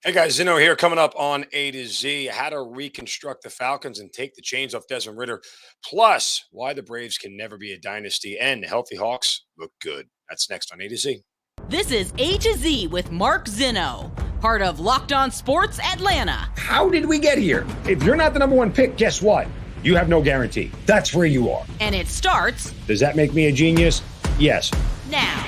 Hey guys, Zinno here coming up on A to Z. How to reconstruct the Falcons and take the chains off Desmond Ridder. Plus, why the Braves can never be a dynasty and healthy Hawks look good. That's next on A to Z. This is A to Z with Mark Zinno, part of Locked On Sports Atlanta. How did we get here? If you're not the number one pick, guess what? You have no guarantee. That's where you are. And it starts. Does that make me a genius? Yes. Now.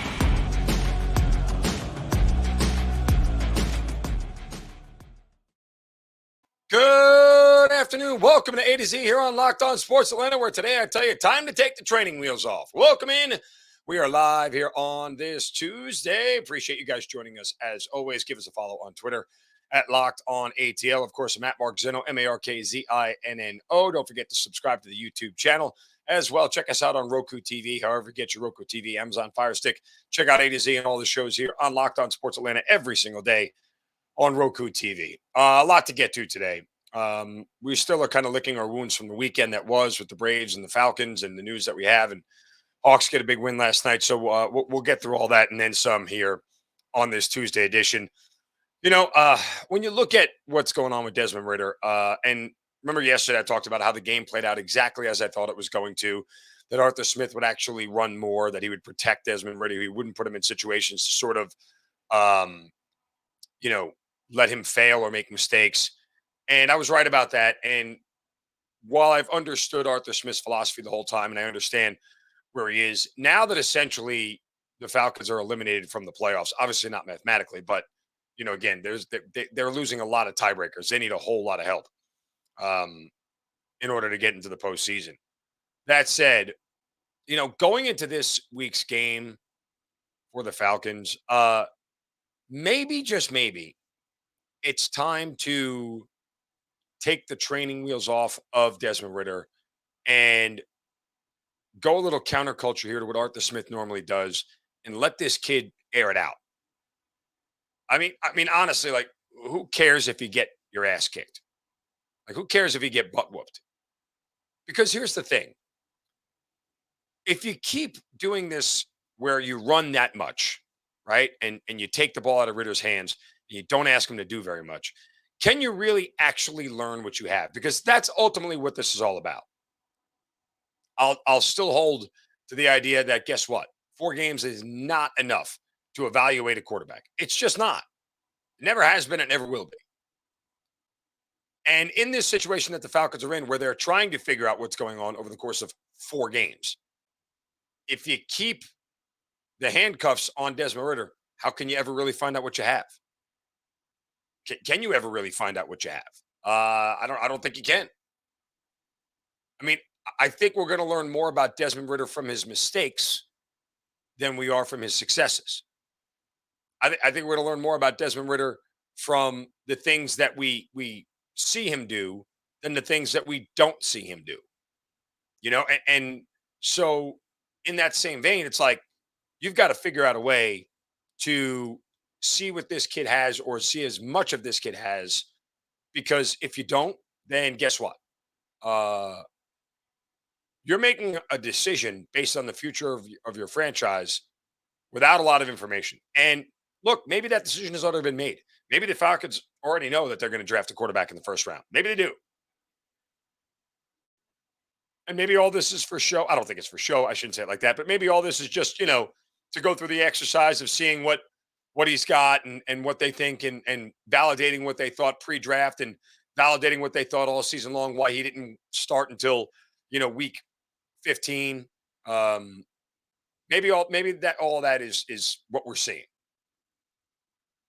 Good afternoon. Welcome to A to Z here on Locked On Sports Atlanta, where today I tell you time to take the training wheels off. Welcome in. We are live here on this Tuesday. Appreciate you guys joining us. As always, give us a follow on Twitter at Locked On ATL. Of course, I'm at Mark Zinno, MarkZinno. Don't forget to subscribe to the YouTube channel as well. Check us out on Roku TV, however you get your Roku TV, Amazon Fire Stick. Check out A to Z and all the shows here on Locked On Sports Atlanta every single day on Roku TV. A lot to get to today. We still are kind of licking our wounds from the weekend that was with the Braves and the Falcons and the news that we have. And Hawks get a big win last night. So we'll get through all that and then some here on this Tuesday edition. You know, when you look at what's going on with Desmond Ridder, and remember yesterday I talked about how the game played out exactly as I thought it was going to, that Arthur Smith would actually run more, that he would protect Desmond Ridder. He wouldn't put him in situations to sort of, let him fail or make mistakes. And I was right about that. And while I've understood Arthur Smith's philosophy the whole time, and I understand where he is, now that essentially the Falcons are eliminated from the playoffs, obviously not mathematically, but, again, they're losing a lot of tiebreakers. They need a whole lot of help in order to get into the postseason. That said, going into this week's game for the Falcons, maybe, just maybe, it's time to take the training wheels off of Desmond Ridder and go a little counterculture here to what Arthur Smith normally does and let this kid air it out. I mean, honestly, like, who cares if you get your ass kicked? Like, who cares if you get butt whooped? Because here's the thing. If you keep doing this where you run that much, right, and you take the ball out of Ridder's hands, and you don't ask him to do very much, can you really actually learn what you have? Because that's ultimately what this is all about. I'll still hold to the idea that, guess what? 4 games is not enough to evaluate a quarterback. It's just not. It never has been. It never will be. And in this situation that the Falcons are in, where they're trying to figure out what's going on over the course of 4 games, if you keep the handcuffs on Desmond Ridder, how can you ever really find out what you have? Can you ever really find out what you have? I don't think you can. I mean, I think we're going to learn more about Desmond Ridder from his mistakes than we are from his successes. I think we're going to learn more about Desmond Ridder from the things that we see him do than the things that we don't see him do. And so in that same vein, it's like you've got to figure out a way to see what this kid has, or see as much of this kid has, because if you don't, then guess what? You're making a decision based on the future of your franchise without a lot of information. And look, maybe that decision has already been made. Maybe the Falcons already know that they're going to draft a quarterback in the first round. Maybe they do. And maybe all this is for show. I don't think it's for show. I shouldn't say it like that. But maybe all this is just, to go through the exercise of seeing what he's got and what they think, and validating what they thought pre-draft and validating what they thought all season long, why he didn't start until, week 15. Maybe all that is what we're seeing.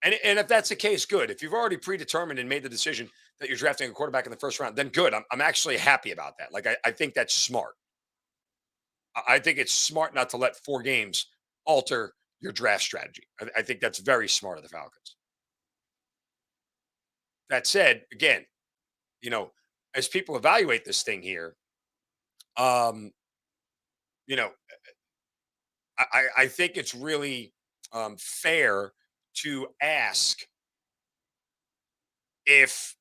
And if that's the case, good. If you've already predetermined and made the decision that you're drafting a quarterback in the first round, then good. I'm actually happy about that. Like, I think that's smart. I think it's smart not to let 4 games alter your draft strategy. I think that's very smart of the Falcons. That said, again, as people evaluate this thing here, I think it's really fair to ask if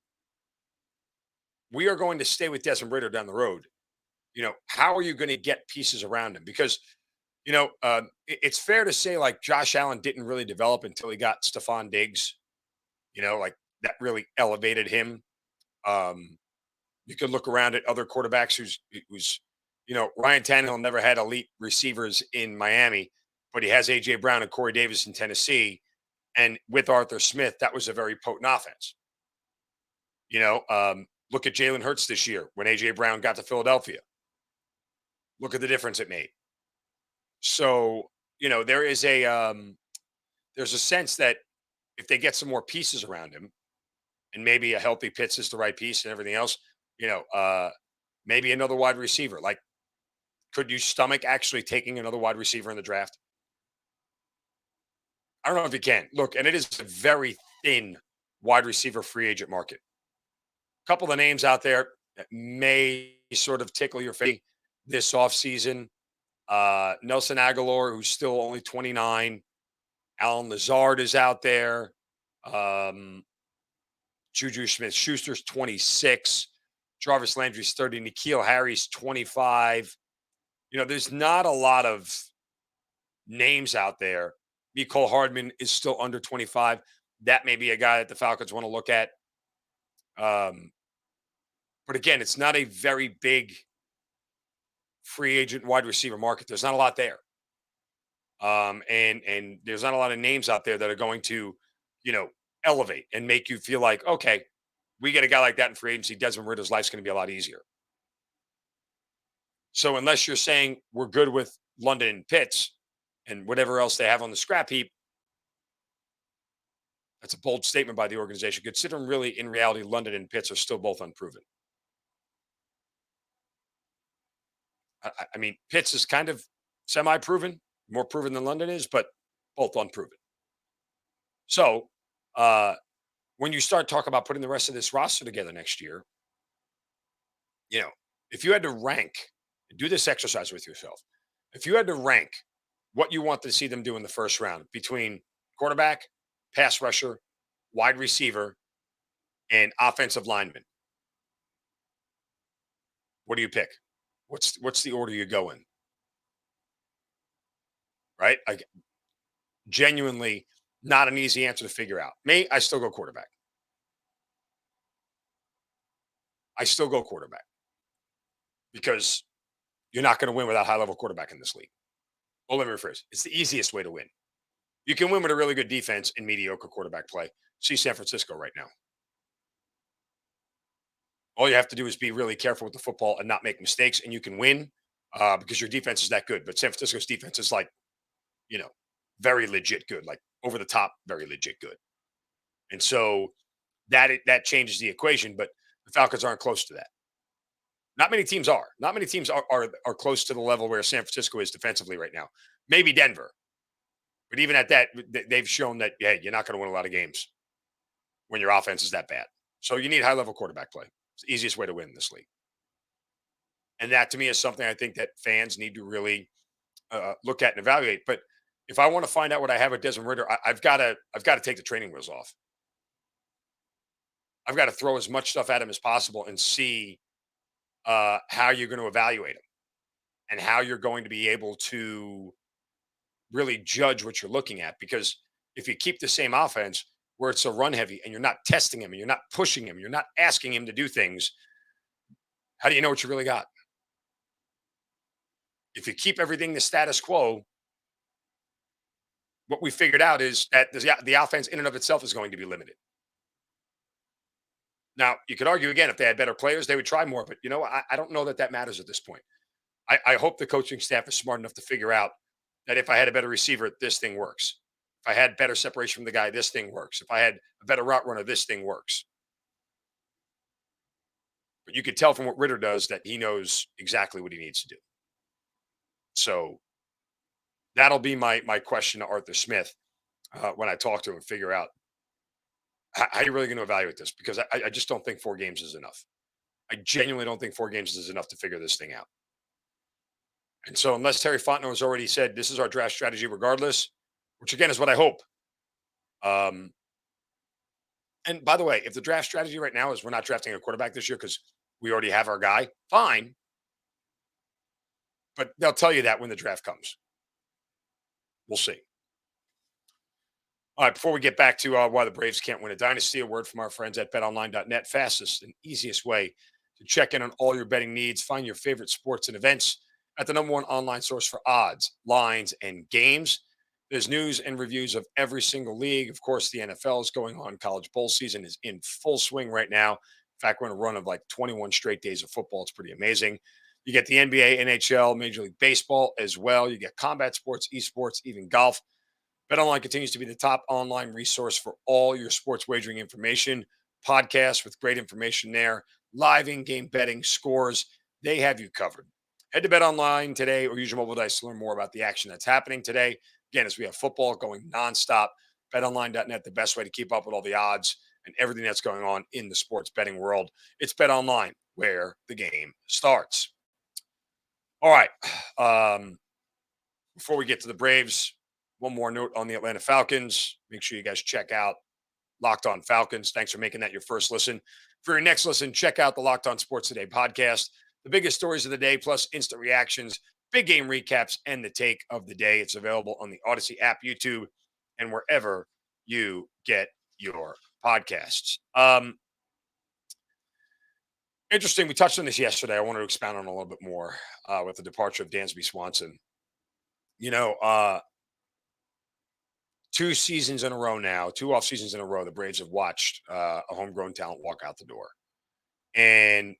we are going to stay with Desmond Ridder down the road. How are you going to get pieces around him? Because it's fair to say, like, Josh Allen didn't really develop until he got Stephon Diggs. Like, that really elevated him. Um, you could look around at other quarterbacks who's Ryan Tannehill never had elite receivers in Miami, but he has AJ Brown and Corey Davis in Tennessee, and with Arthur Smith, that was a very potent offense. Look at Jalen Hurts this year when AJ Brown got to Philadelphia. Look at the difference it made. So there's a sense that if they get some more pieces around him, and maybe a healthy Pitts is the right piece and everything else, you know, uh, maybe another wide receiver. Like, could you stomach actually taking another wide receiver in the draft? I don't know if you can. Look, and it is a very thin wide receiver free agent market. A couple of the names out there that may sort of tickle your face this offseason. Nelson Aguilar, who's still only 29. Alan Lazard is out there. Um, Juju Smith-Schuster's 26. Jarvis Landry's 30. N'Keal Harry's 25. There's not a lot of names out there. Mecole Hardman is still under 25. That may be a guy that the Falcons want to look at. Um, but again, it's not a very big free agent wide receiver market. There's not a lot there. And there's not a lot of names out there that are going to, elevate and make you feel like, okay, we get a guy like that in free agency, Desmond Ridder's life's going to be a lot easier. So unless you're saying we're good with London and Pitts and whatever else they have on the scrap heap, that's a bold statement by the organization, considering really in reality, London and Pitts are still both unproven. I mean, Pitts is kind of semi-proven, more proven than London is, but both unproven. So when you start talking about putting the rest of this roster together next year, if you had to rank, do this exercise with yourself. If you had to rank what you want to see them do in the first round between quarterback, pass rusher, wide receiver, and offensive lineman, what do you pick? What's the order you go in? Right? Genuinely not an easy answer to figure out. Me, I still go quarterback. I still go quarterback because you're not going to win without high level quarterback in this league. Well, let me rephrase. It's the easiest way to win. You can win with a really good defense and mediocre quarterback play. See San Francisco right now. All you have to do is be really careful with the football and not make mistakes, and you can win because your defense is that good. But San Francisco's defense is like, very legit good, like over the top, very legit good. And so that changes the equation, but the Falcons aren't close to that. Not many teams are. Not many teams are close to the level where San Francisco is defensively right now. Maybe Denver. But even at that, they've shown that, hey, you're not going to win a lot of games when your offense is that bad. So you need high-level quarterback play. It's the easiest way to win in this league. And that, to me, is something I think that fans need to really look at and evaluate. But if I want to find out what I have with Desmond Ridder, I've got to take the training wheels off. I've got to throw as much stuff at him as possible and see how you're going to evaluate him and how you're going to be able to really judge what you're looking at. Because if you keep the same offense where it's so run heavy and you're not testing him and you're not pushing him, you're not asking him to do things, how do you know what you really got? If you keep everything the status quo, what we figured out is that the offense in and of itself is going to be limited. Now, you could argue again, if they had better players, they would try more. But, I don't know that matters at this point. I hope the coaching staff is smart enough to figure out that if I had a better receiver, this thing works. If I had better separation from the guy, this thing works. If I had a better route runner, this thing works. But you could tell from what Ridder does that he knows exactly what he needs to do. So that'll be my question to Arthur Smith when I talk to him and figure out how are you really going to evaluate this? Because I just don't think 4 games is enough. I genuinely don't think 4 games is enough to figure this thing out. And so unless Terry Fontenot has already said this is our draft strategy regardless, which again is what I hope. And by the way, if the draft strategy right now is we're not drafting a quarterback this year because we already have our guy, fine. But they'll tell you that when the draft comes. We'll see. All right, before we get back to why the Braves can't win a dynasty, a word from our friends at betonline.net. Fastest and easiest way to check in on all your betting needs. Find your favorite sports and events at the number one online source for odds, lines, and games. There's news and reviews of every single league. Of course, the NFL is going on. College bowl season is in full swing right now. In fact, we're on a run of like 21 straight days of football. It's pretty amazing. You get the NBA, NHL, Major League Baseball as well. You get combat sports, esports, even golf. BetOnline continues to be the top online resource for all your sports wagering information, podcasts with great information there, live in-game betting, scores. They have you covered. Head to BetOnline today or use your mobile device to learn more about the action that's happening today. Again, as we have football going nonstop, betonline.net, the best way to keep up with all the odds and everything that's going on in the sports betting world. It's BetOnline, where the game starts. All right. Before we get to the Braves, one more note on the Atlanta Falcons. Make sure you guys check out Locked On Falcons. Thanks for making that your first listen. For your next listen, check out the Locked On Sports Today podcast. The biggest stories of the day, plus instant reactions, big game recaps, and the take of the day. It's available on the Odyssey app, YouTube, and wherever you get your podcasts. Interesting. We touched on this yesterday. I wanted to expound on it a little bit more with the departure of Dansby Swanson. You know, 2 seasons in a row now, 2 off seasons in a row, the Braves have watched a homegrown talent walk out the door. And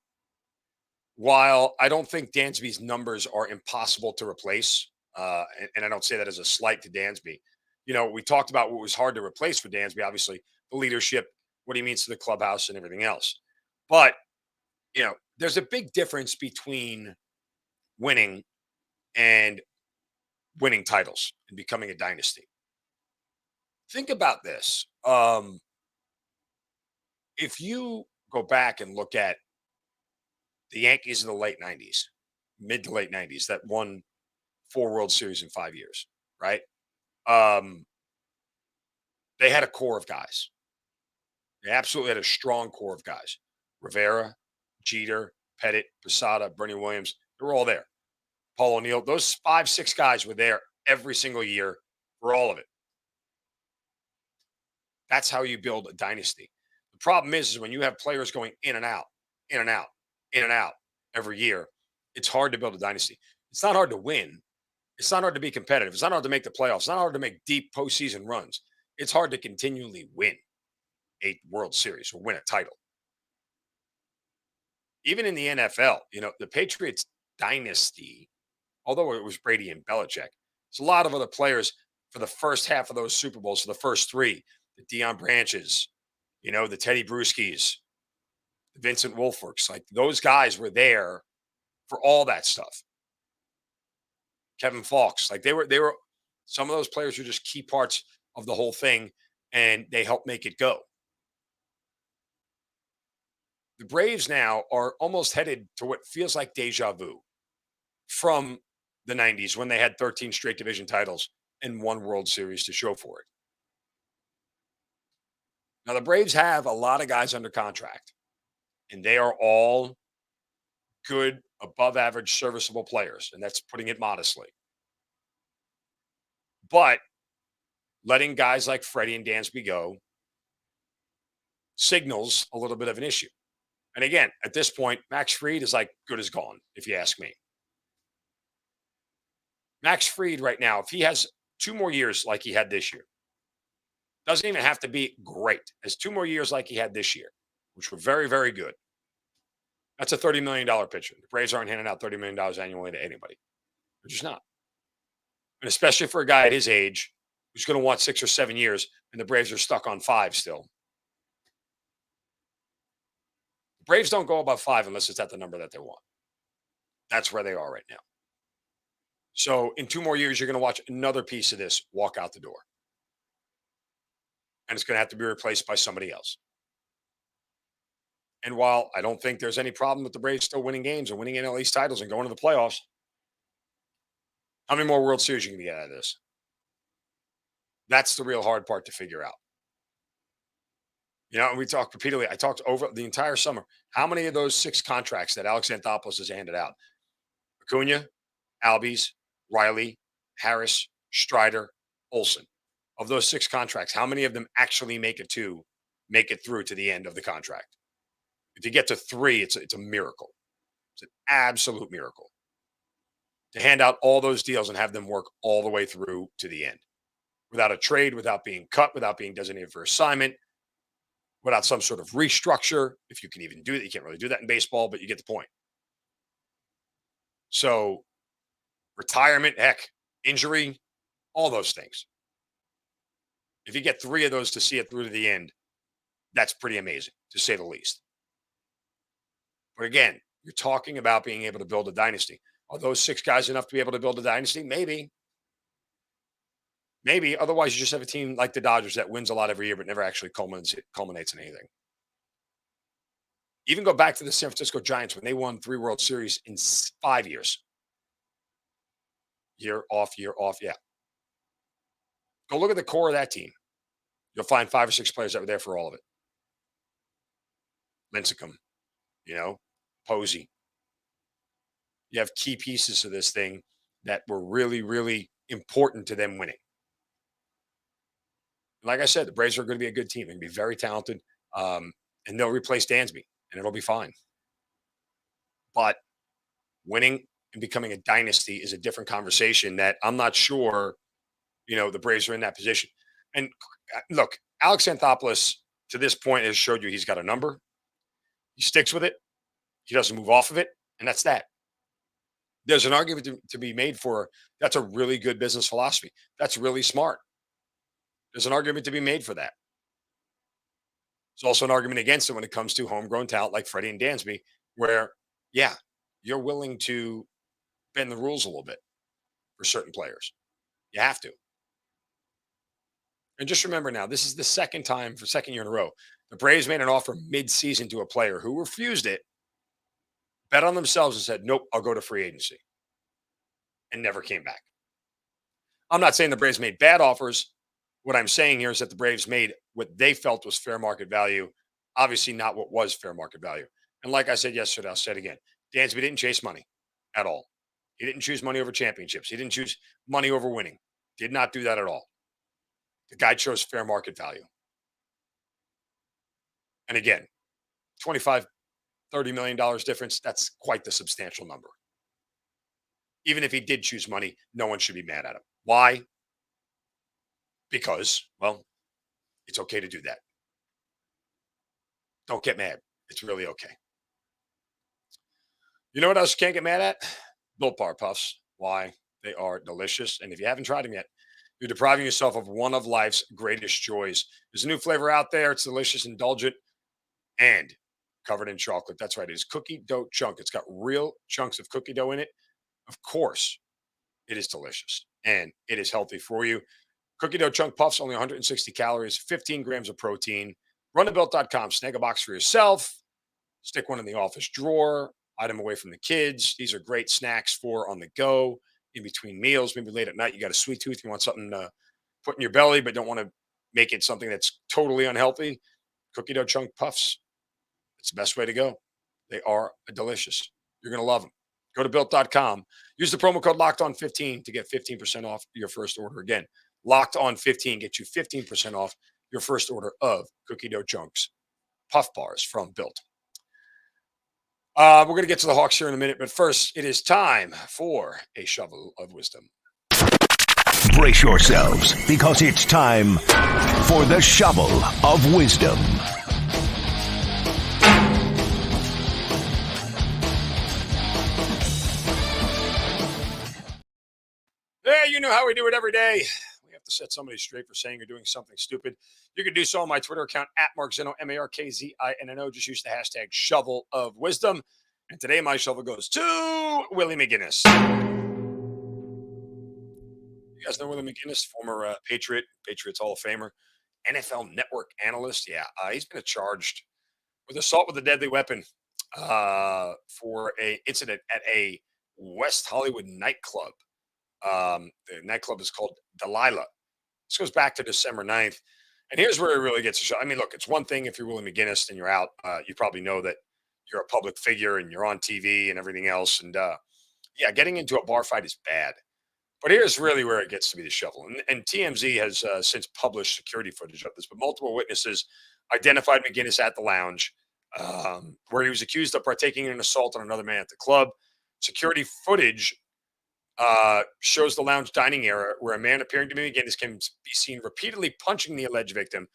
while I don't think Dansby's numbers are impossible to replace, and I don't say that as a slight to Dansby, you know, we talked about what was hard to replace for Dansby, obviously, the leadership, what he means to the clubhouse, and everything else. But, you know, there's a big difference between winning and winning titles and becoming a dynasty. Think about this. If you go back and look at the Yankees in the late 90s, mid to late 90s, that won 4 World Series in 5 years, right? Um, they had a core of guys. They absolutely had a strong core of guys. Rivera, Jeter, Pettit, Posada, Bernie Williams, they were all there. Paul O'Neill, those 5, 6 guys were there every single year for all of it. That's how you build a dynasty. The problem is when you have players going in and out, in and out, in and out every year, it's hard to build a dynasty. It's not hard to win. It's not hard to be competitive. It's not hard to make the playoffs. It's not hard to make deep postseason runs. It's hard to continually win a World Series or win a title. Even in the NFL, you know, the Patriots dynasty, although it was Brady and Belichick, it's a lot of other players for the first half of those Super Bowls, for the first 3, the Deion Branches, you know, the Teddy Bruschies, the Vincent Wilforks, like those guys were there for all that stuff. Kevin Falks, like they were some of those players were just key parts of the whole thing, and they helped make it go. The Braves now are almost headed to what feels like deja vu from the 90s when they had 13 straight division titles and 1 World Series to show for it. Now, the Braves have a lot of guys under contract, and they are all good, above average, serviceable players, and that's putting it modestly. But letting guys like Freddie and Dansby go signals a little bit of an issue. And again, at this point, Max Fried is like good as gone, if you ask me. Max Fried right now, if he has 2 more years like he had this year, doesn't even have to be great. Has 2 more years like he had this year, which were very, very good. That's a $30 million pitcher. The Braves aren't handing out $30 million annually to anybody. They're just not. And especially for a guy at his age who's going to want 6 or 7 years, and the Braves are stuck on 5 still. The Braves don't go above 5 unless it's at the number that they want. That's where they are right now. So in 2 more years, you're going to watch another piece of this walk out the door. And it's going to have to be replaced by somebody else. And while I don't think there's any problem with the Braves still winning games and winning NL East titles and going to the playoffs, how many more World Series are you going to get out of this? That's the real hard part to figure out. You know, and we talked repeatedly. I talked over the entire summer. How many of those 6 contracts that Alex Anthopoulos has handed out? Acuna, Albies, Riley, Harris, Strider, Olson. of those 6 contracts, how many of them actually make it through to the end of the contract? If you get to 3, it's a miracle. It's an absolute miracle to hand out all those deals and have them work all the way through to the end without a trade, without being cut, without being designated for assignment, without some sort of restructure. If you can even do that, you can't really do that in baseball, but you get the point. So, retirement, heck, injury, all those things. If you get 3 of those to see it through to the end, that's pretty amazing, to say the least. But again, you're talking about being able to build a dynasty. Are those 6 guys enough to be able to build a dynasty? Maybe. Maybe. Otherwise, you just have a team like the Dodgers that wins a lot every year but never actually culminates in anything. Even go back to the San Francisco Giants when they won 3 World Series in 5 years. Year off, yeah. Go look at the core of that team. You'll find 5 or 6 players that were there for all of it. Lincecum, Posey. You have key pieces of this thing that were really, really important to them winning. Like I said, the Braves are going to be a good team. They're going to be very talented, and they'll replace Dansby, and it'll be fine. But winning and becoming a dynasty is a different conversation that I'm not sure, the Braves are in that position. And look, Alex Anthopoulos, to this point, has showed you he's got a number. He sticks with it. He doesn't move off of it, and that's that. There's an argument to be made for that's a really good business philosophy. That's really smart. There's an argument to be made for that. There's also an argument against it when it comes to homegrown talent like Freddie and Dansby, where, yeah, you're willing to bend the rules a little bit for certain players. You have to. And just remember now, this is the second year in a row. The Braves made an offer mid-season to a player who refused it, bet on themselves and said, nope, I'll go to free agency, and never came back. I'm not saying the Braves made bad offers. What I'm saying here is that the Braves made what they felt was fair market value, obviously not what was fair market value. And like I said yesterday, I'll say it again. Dansby didn't chase money at all. He didn't choose money over championships. He didn't choose money over winning. Did not do that at all. The guy chose fair market value. And again, $25, $30 million difference, that's quite the substantial number. Even if he did choose money, no one should be mad at him. Why? Because, well, it's okay to do that. Don't get mad. It's really okay. You know what else you can't get mad at? Built Bar Puffs. Why? They are delicious. And if you haven't tried them yet, you're depriving yourself of one of life's greatest joys. There's a new flavor out there. It's delicious, indulgent, and covered in chocolate. That's right. It is cookie dough chunk. It's got real chunks of cookie dough in it. Of course, it is delicious, and it is healthy for you. Cookie dough chunk puffs, only 160 calories, 15 grams of protein. Run to built.com, snag a box for yourself, stick one in the office drawer, hide them away from the kids. These are great snacks for on the go, in between meals, maybe late at night. You got a sweet tooth, you want something to put in your belly, but don't want to make it something that's totally unhealthy. Cookie dough chunk puffs, it's the best way to go. They are delicious. You're going to love them. Go to built.com. Use the promo code LOCKEDON15 to get 15% off your first order. Again, Locked On 15 get you 15% off your first order of cookie dough chunks, puff bars from Built. We're going to get to the Hawks here in a minute, but first, it is time for a shovel of wisdom. Brace yourselves, because it's time for the shovel of wisdom. Yeah, you know how we do it every day. We have to set somebody straight for saying you're doing something stupid. You can do so on my Twitter account at Mark Zinno, MarkZinno. Just use the hashtag shovel of wisdom. And today my shovel goes to Willie McGinnis. You guys know Willie McGinnis, former Patriots Hall of Famer, NFL Network analyst. Yeah, he's been charged with assault with a deadly weapon for an incident at a West Hollywood nightclub. The nightclub is called Delilah. This goes back to December 9th. And here's where it really gets a shot. I mean, look, it's one thing if you're Willie McGinnis and you're out. You probably know that you're a public figure and you're on TV and everything else. And, yeah, getting into a bar fight is bad. But here's really where it gets to be the shovel. And TMZ has since published security footage of this, but multiple witnesses identified McGinnis at the lounge where he was accused of partaking in an assault on another man at the club. Security footage shows the lounge dining area where a man appearing to be McGinnis can be seen repeatedly punching the alleged victim.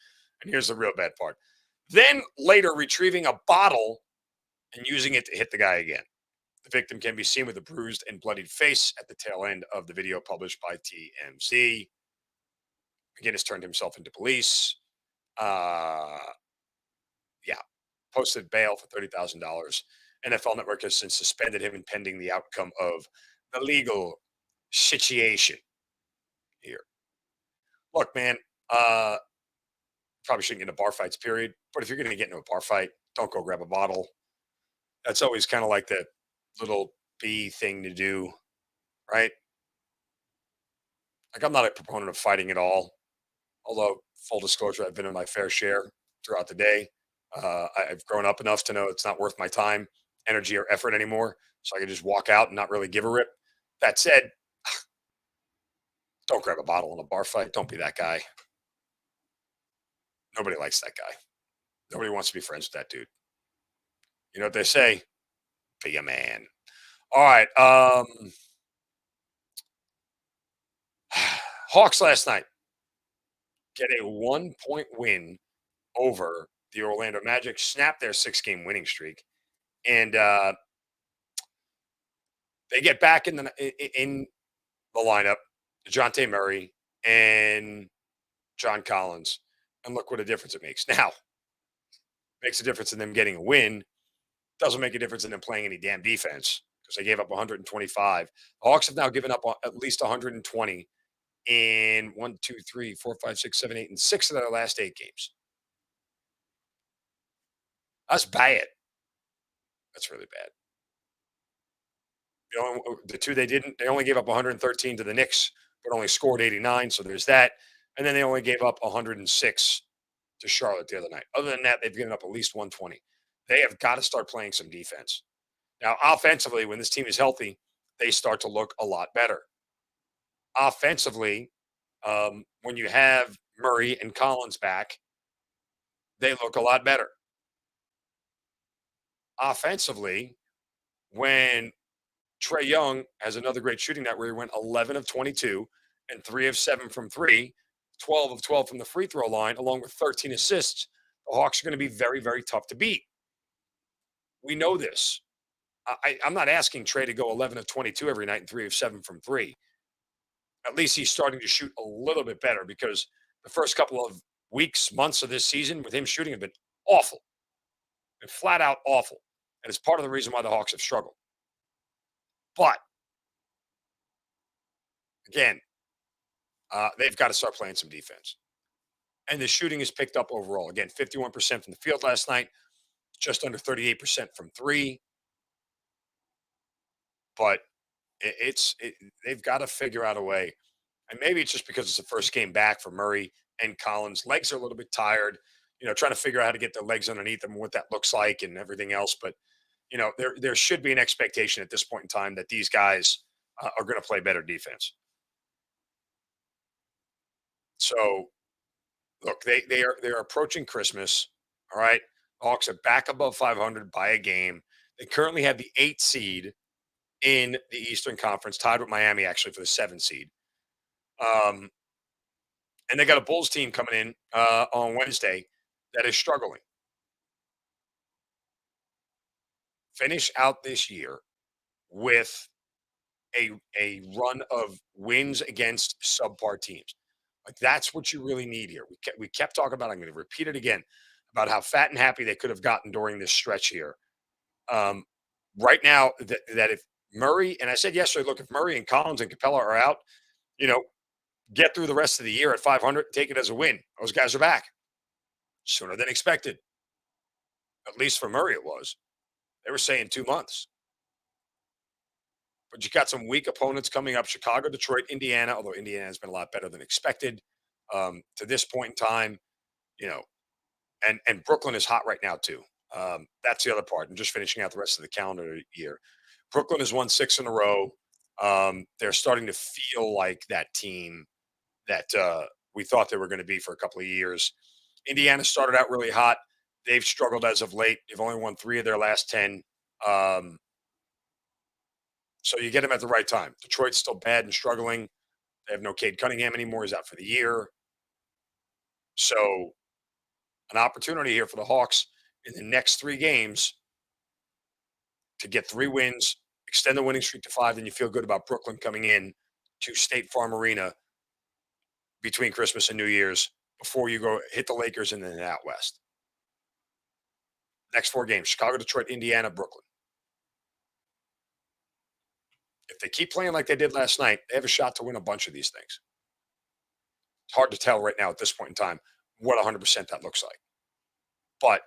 And here's the real bad part. Then later retrieving a bottle and using it to hit the guy again. The victim can be seen with a bruised and bloodied face at the tail end of the video published by TMZ. McGinnis turned himself into police. Uh, yeah, posted bail for $30,000. NFL Network has since suspended him pending the outcome of the legal situation here. Look, man, probably shouldn't get into bar fights, period. But if you're going to get into a bar fight, don't go grab a bottle. That's always kind of like the little B thing to do, right? Like, I'm not a proponent of fighting at all. Although, full disclosure, I've been in my fair share throughout the day. I've grown up enough to know it's not worth my time, energy, or effort anymore. So I can just walk out and not really give a rip. That said, don't grab a bottle in a bar fight. Don't be that guy. Nobody likes that guy. Nobody wants to be friends with that dude. You know what they say? Be a man. All right. Hawks last night get a 1-point win over the Orlando Magic, snap their 6-game winning streak, and they get back in the lineup, DeJounte Murray and John Collins, and look what a difference it makes. Now, makes a difference in them getting a win. Doesn't make a difference in them playing any damn defense because they gave up 125. The Hawks have now given up at least 120 in 1, 2, 3, 4, 5, 6, 7, 8, and 6 of their last 8 games. That's bad. That's really bad. The two they didn't, they only gave up 113 to the Knicks, but only scored 89. So there's that. And then they only gave up 106 to Charlotte the other night. Other than that, they've given up at least 120. They have got to start playing some defense. Now, offensively, when this team is healthy, they start to look a lot better. Offensively, when you have Murray and Collins back, they look a lot better. Offensively, when Trae Young has another great shooting night where he went 11 of 22 and 3 of 7 from 3, 12 of 12 from the free throw line, along with 13 assists, the Hawks are going to be very, very tough to beat. We know this. I'm not asking Trae to go 11 of 22 every night and 3 of 7 from 3. At least he's starting to shoot a little bit better because the first couple of weeks, months of this season with him shooting have been awful. Been flat out awful. And it's part of the reason why the Hawks have struggled. But, again, they've got to start playing some defense. And the shooting has picked up overall. Again, 51% from the field last night, just under 38% from 3. But they've got to figure out a way. And maybe it's just because it's the first game back for Murray and Collins. Legs are a little bit tired, trying to figure out how to get their legs underneath them and what that looks like and everything else. But, there should be an expectation at this point in time that these guys are going to play better defense. So, look, they're approaching Christmas. All right. Hawks are back above 500 by a game. They currently have the 8th seed in the Eastern Conference, tied with Miami actually for the 7th seed. And they got a Bulls team coming in on Wednesday that is struggling. Finish out this year with a run of wins against subpar teams. Like, that's what you really need here. We kept talking about, I'm going to repeat it again, about how fat and happy they could have gotten during this stretch here. Right now, that if Murray, and I said yesterday, look, if Murray and Collins and Capella are out, get through the rest of the year at 500, take it as a win. Those guys are back sooner than expected. At least for Murray, it was. They were saying 2 months. But you got some weak opponents coming up: Chicago, Detroit, Indiana, although Indiana has been a lot better than expected to this point in time, and Brooklyn is hot right now too. That's the other part. And just finishing out the rest of the calendar year. Brooklyn has won 6 in a row. They're starting to feel like that team that we thought they were going to be for a couple of years. Indiana started out really hot. They've struggled as of late. They've only won 3 of their last 10. Um, so you get them at the right time. Detroit's still bad and struggling. They have no Cade Cunningham anymore. He's out for the year. So an opportunity here for the Hawks in the next 3 games to get 3 wins, extend the winning streak to 5, then you feel good about Brooklyn coming in to State Farm Arena between Christmas and New Year's before you go hit the Lakers and then out west. Next 4 games: Chicago, Detroit, Indiana, Brooklyn. If they keep playing like they did last night, they have a shot to win a bunch of these things. It's hard to tell right now at this point in time what 100% that looks like. But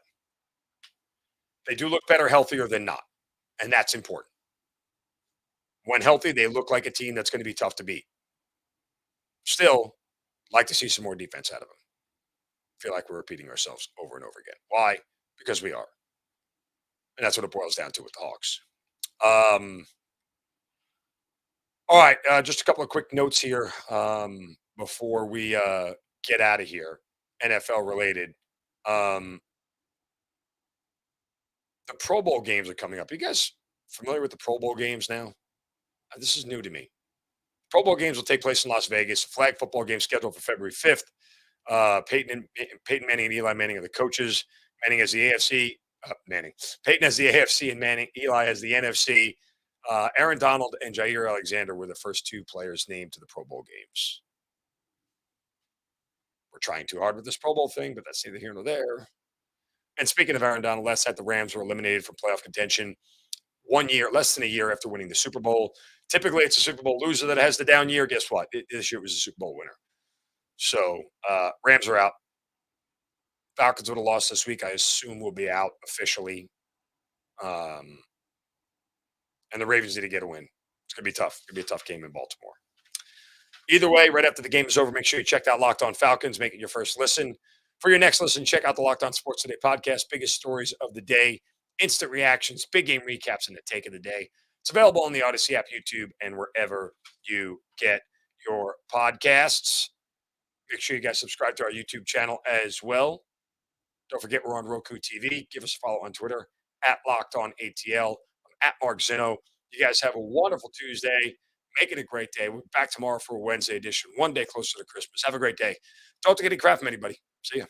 they do look better healthier than not, and that's important. When healthy, they look like a team that's going to be tough to beat. Still, like to see some more defense out of them. Feel like we're repeating ourselves over and over again. Why? Because we are. And that's what it boils down to with the Hawks. All right, just a couple of quick notes here before we get out of here, NFL related. The Pro Bowl games are coming up. You guys familiar with the Pro Bowl games now? This is new to me. Pro Bowl games will take place in Las Vegas. Flag football game scheduled for February 5th. Peyton Manning and Eli Manning are the coaches. Manning has the AFC. Manning. Peyton has the AFC and Eli has the NFC. Aaron Donald and Jair Alexander were the first 2 players named to the Pro Bowl games. We're trying too hard with this Pro Bowl thing, but that's neither here nor there. And speaking of Aaron Donald, last night the Rams were eliminated from playoff contention 1 year, less than a year after winning the Super Bowl. Typically, it's a Super Bowl loser that has the down year. Guess what? This year it was a Super Bowl winner. So Rams are out. Falcons would have lost this week. I assume will be out officially. And the Ravens need to get a win. It's going to be tough. It's going to be a tough game in Baltimore. Either way, right after the game is over, make sure you check out Locked On Falcons. Make it your first listen. For your next listen, check out the Locked On Sports Today podcast. Biggest stories of the day, instant reactions, big game recaps, and the take of the day. It's available on the Odyssey app, YouTube, and wherever you get your podcasts. Make sure you guys subscribe to our YouTube channel as well. Don't forget we're on Roku TV. Give us a follow on Twitter at Locked On ATL. I'm at Mark Zinno. You guys have a wonderful Tuesday. Make it a great day. We're back tomorrow for a Wednesday edition. One day closer to Christmas. Have a great day. Don't forget to craft from anybody. See ya.